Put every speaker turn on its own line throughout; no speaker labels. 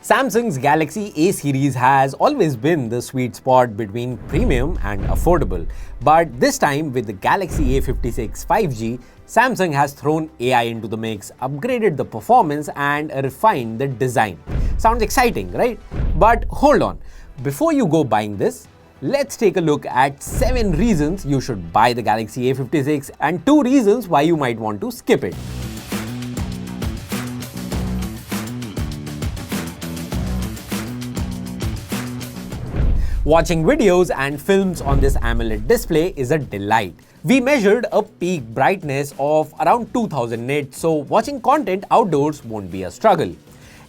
Samsung's Galaxy A series has always been the sweet spot between premium and affordable. But this time, with the Galaxy A56 5G, Samsung has thrown AI into the mix, upgraded the performance and refined the design. Sounds exciting, right? But hold on. Before you go buying this, let's take a look at 7 reasons you should buy the Galaxy A56 and 2 reasons why you might want to skip it. Watching videos and films on this AMOLED display is a delight. We measured a peak brightness of around 2000 nits, so watching content outdoors won't be a struggle.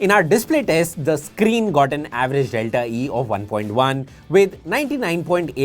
In our display test, the screen got an average delta E of 1.1 with 99.8%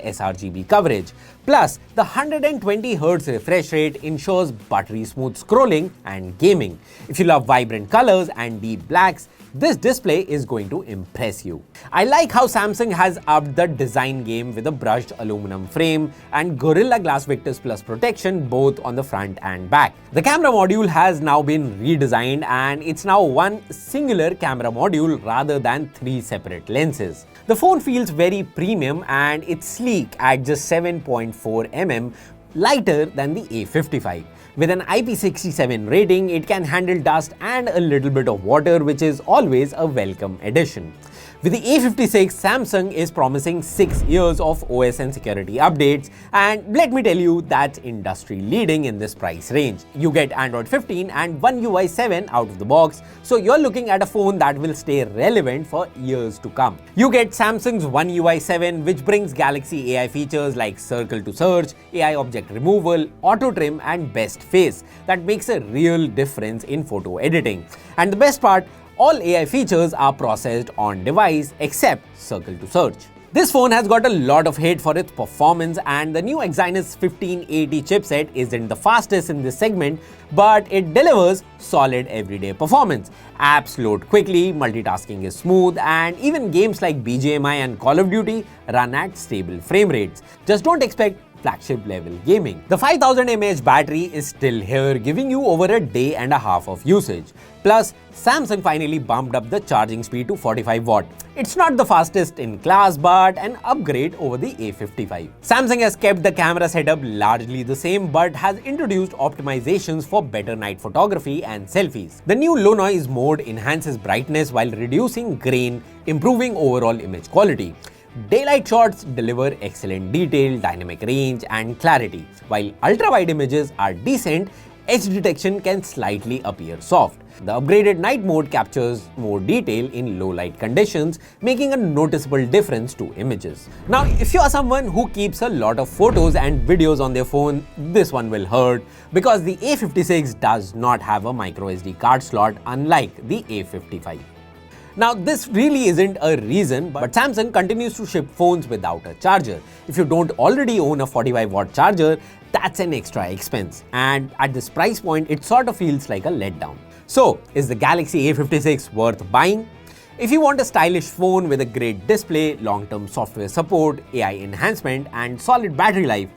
sRGB coverage. Plus, the 120Hz refresh rate ensures buttery smooth scrolling and gaming. If you love vibrant colors and deep blacks, this display is going to impress you. I like how Samsung has upped the design game with a brushed aluminum frame and Gorilla Glass Victus Plus protection both on the front and back. The camera module has now been redesigned and it's now one singular camera module rather than 3 separate lenses. The phone feels very premium and it's sleek at just 7.4 mm, lighter than the A55. With an IP67 rating, it can handle dust and a little bit of water, which is always a welcome addition. With the A56, Samsung is promising 6 years of OS and security updates, and let me tell you, that's industry leading in this price range. You get Android 15 and One UI 7 out of the box, so you're looking at a phone that will stay relevant for years to come. You get Samsung's One UI 7, which brings Galaxy AI features like Circle to Search, AI Object Removal, Auto Trim and Best Face that makes a real difference in photo editing. And the best part, all AI features are processed on device except Circle to Search. This phone has got a lot of hate for its performance, and the new Exynos 1580 chipset isn't the fastest in this segment, but it delivers solid everyday performance. Apps load quickly, multitasking is smooth, and even games like BGMI and Call of Duty run at stable frame rates. Just don't expect flagship level gaming. The 5000 mAh battery is still here, giving you over a day and a half of usage. Plus, Samsung finally bumped up the charging speed to 45 watt. It's not the fastest in class, but an upgrade over the A55. Samsung has kept the camera setup largely the same, but has introduced optimizations for better night photography and selfies. The new low noise mode enhances brightness while reducing grain, improving overall image quality. Daylight shots deliver excellent detail, dynamic range and clarity. While ultra-wide images are decent, edge detection can slightly appear soft. The upgraded night mode captures more detail in low light conditions, making a noticeable difference to images. Now, if you are someone who keeps a lot of photos and videos on their phone, this one will hurt because the A56 does not have a microSD card slot unlike the A55. Now, this really isn't a reason, but Samsung continues to ship phones without a charger. If you don't already own a 45 watt charger, that's an extra expense. And at this price point, it sort of feels like a letdown. So, is the Galaxy A56 worth buying? If you want a stylish phone with a great display, long-term software support, AI enhancement, and solid battery life,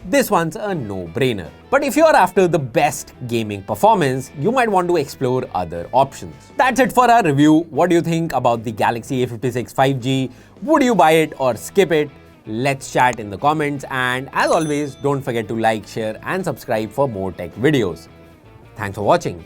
this one's a no-brainer. But if you're after the best gaming performance, you might want to explore other options. That's it for our review. What do you think about the Galaxy A56 5G? Would you buy it or skip it? Let's chat in the comments, and as always, don't forget to like, share and subscribe for more tech videos. Thanks for watching.